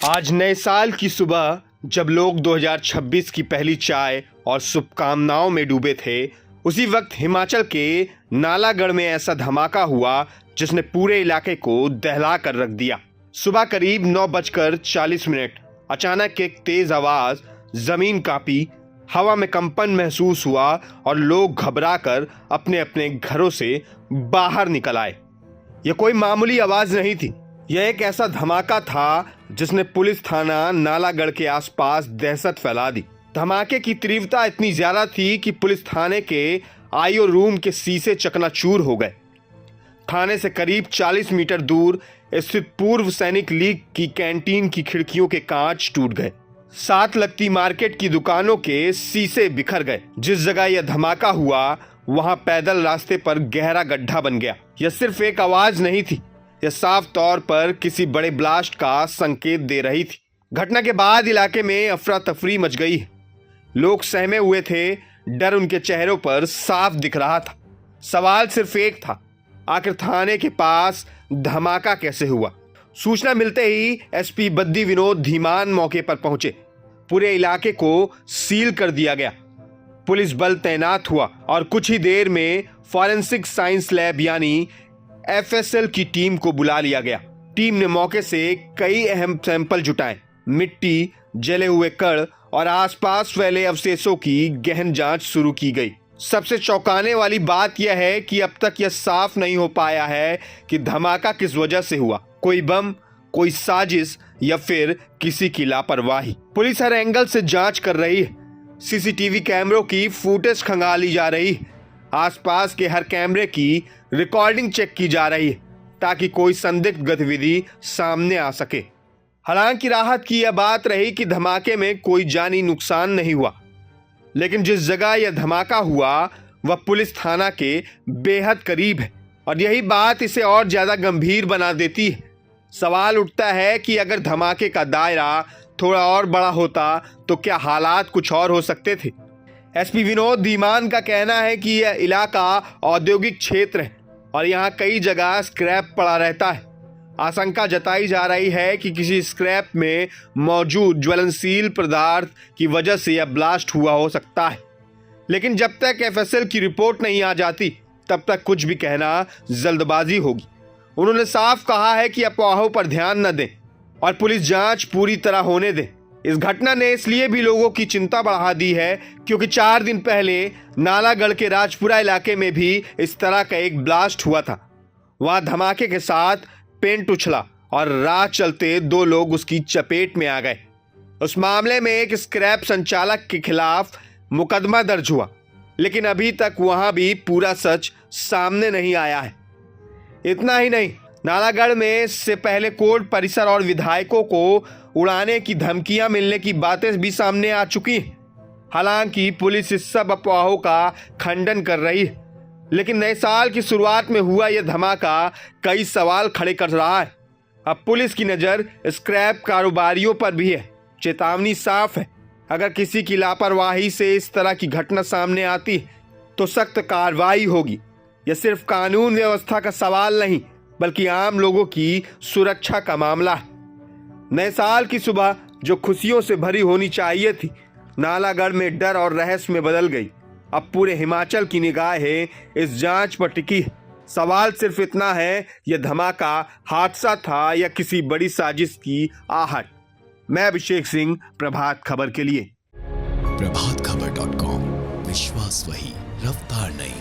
आज नए साल की सुबह जब लोग 2026 की पहली चाय और शुभकामनाओं में डूबे थे, उसी वक्त हिमाचल के नालागढ़ में ऐसा धमाका हुआ जिसने पूरे इलाके को दहला कर रख दिया। सुबह करीब 9:40 अचानक एक तेज आवाज जमीन कांपी, हवा में कंपन महसूस हुआ और लोग घबराकर अपने अपने घरों से बाहर निकल आए। यह कोई मामूली आवाज नहीं थी, यह एक ऐसा धमाका था जिसने पुलिस थाना नालागढ़ के आसपास दहशत फैला दी। धमाके की तीव्रता इतनी ज्यादा थी कि पुलिस थाने के आईओ रूम के शीशे चकनाचूर हो गए। थाने से करीब 40 मीटर दूर स्थित पूर्व सैनिक लीग की कैंटीन की खिड़कियों के कांच टूट गए। साथ लगती मार्केट की दुकानों के शीशे बिखर गए। जिस जगह यह धमाका हुआ वहां पैदल रास्ते पर गहरा गड्ढा बन गया। यह सिर्फ एक आवाज नहीं थी, यह साफ तौर पर किसी बड़े ब्लास्ट का संकेत दे रही थी। घटना के बाद इलाके में अफरा तफरी मच गई। लोग सहमे हुए थे, डर उनके चेहरों पर साफ दिख रहा था। सवाल सिर्फ एक था, आखिर थाने के पास धमाका कैसे हुआ? सूचना मिलते ही एसपी बद्दी विनोद धीमान मौके पर पहुंचे। पूरे इलाके को सील कर दिया गया। पुलिस बल तैनात हुआ और कुछ ही देर में फॉरेंसिक साइंस लैब यानी एफएसएल की टीम को बुला लिया गया। टीम ने मौके से कई अहम सैंपल जुटाए। मिट्टी, जले हुए कण और आसपास फैले अवशेषों की गहन जांच शुरू की गई। सबसे चौंकाने वाली बात यह है कि अब तक यह साफ नहीं हो पाया है कि धमाका किस वजह से हुआ। कोई बम, कोई साजिश या फिर किसी की लापरवाही। पुलिस हर एंगल से जांच कर रही है। सीसीटीवी कैमरों की फुटेज खंगाली जा रही है। आसपास के हर कैमरे की रिकॉर्डिंग चेक की जा रही है ताकि कोई संदिग्ध गतिविधि सामने आ सके। हालांकि राहत की यह बात रही कि धमाके में कोई जानी नुकसान नहीं हुआ, लेकिन जिस जगह यह धमाका हुआ वह पुलिस थाना के बेहद करीब है और यही बात इसे और ज्यादा गंभीर बना देती है। सवाल उठता है कि अगर धमाके का दायरा थोड़ा और बड़ा होता तो क्या हालात कुछ और हो सकते थे। एसपी विनोद धीमान का कहना है कि यह इलाका औद्योगिक क्षेत्र है और यहाँ कई जगह स्क्रैप पड़ा रहता है। आशंका जताई जा रही है कि किसी स्क्रैप में मौजूद ज्वलनशील पदार्थ की वजह से यह ब्लास्ट हुआ हो सकता है, लेकिन जब तक एफएसएल की रिपोर्ट नहीं आ जाती तब तक कुछ भी कहना जल्दबाजी होगी। उन्होंने साफ कहा है कि अफवाहों पर ध्यान न दें और पुलिस जांच पूरी तरह होने दें। इस घटना ने इसलिए भी लोगों की चिंता बढ़ा दी है क्योंकि 4 दिन पहले नालागढ़ के राजपुरा इलाके में भी इस तरह का एक ब्लास्ट हुआ था। वहां धमाके के साथ पेंट उछला और राह चलते 2 लोग उसकी चपेट में आ गए। उस मामले में एक स्क्रैप संचालक के खिलाफ मुकदमा दर्ज हुआ, लेकिन अभी तक वहां भी पूरा सच सामने नहीं आया है। इतना ही नहीं, नालागढ़ में इससे पहले कोर्ट परिसर और विधायकों को उड़ाने की धमकियां मिलने की बातें भी सामने आ चुकी हैं। हालांकि पुलिस इस सब अफवाहों का खंडन कर रही है, लेकिन नए साल की शुरुआत में हुआ यह धमाका कई सवाल खड़े कर रहा है। अब पुलिस की नज़र स्क्रैप कारोबारियों पर भी है। चेतावनी साफ है, अगर किसी की लापरवाही से इस तरह की घटना सामने आती है तो सख्त कार्रवाई होगी। यह सिर्फ कानून व्यवस्था का सवाल नहीं बल्कि आम लोगों की सुरक्षा का मामला है। नए साल की सुबह जो खुशियों से भरी होनी चाहिए थी, नालागढ़ में डर और रहस्य में बदल गई। अब पूरे हिमाचल की निगाहें इस जांच पर टिकी है। सवाल सिर्फ इतना है, यह धमाका हादसा था या किसी बड़ी साजिश की आहट। मैं अभिषेक सिंह, प्रभात खबर के लिए। प्रभातखबर.com, विश्वास वही, रफ्तार नहीं।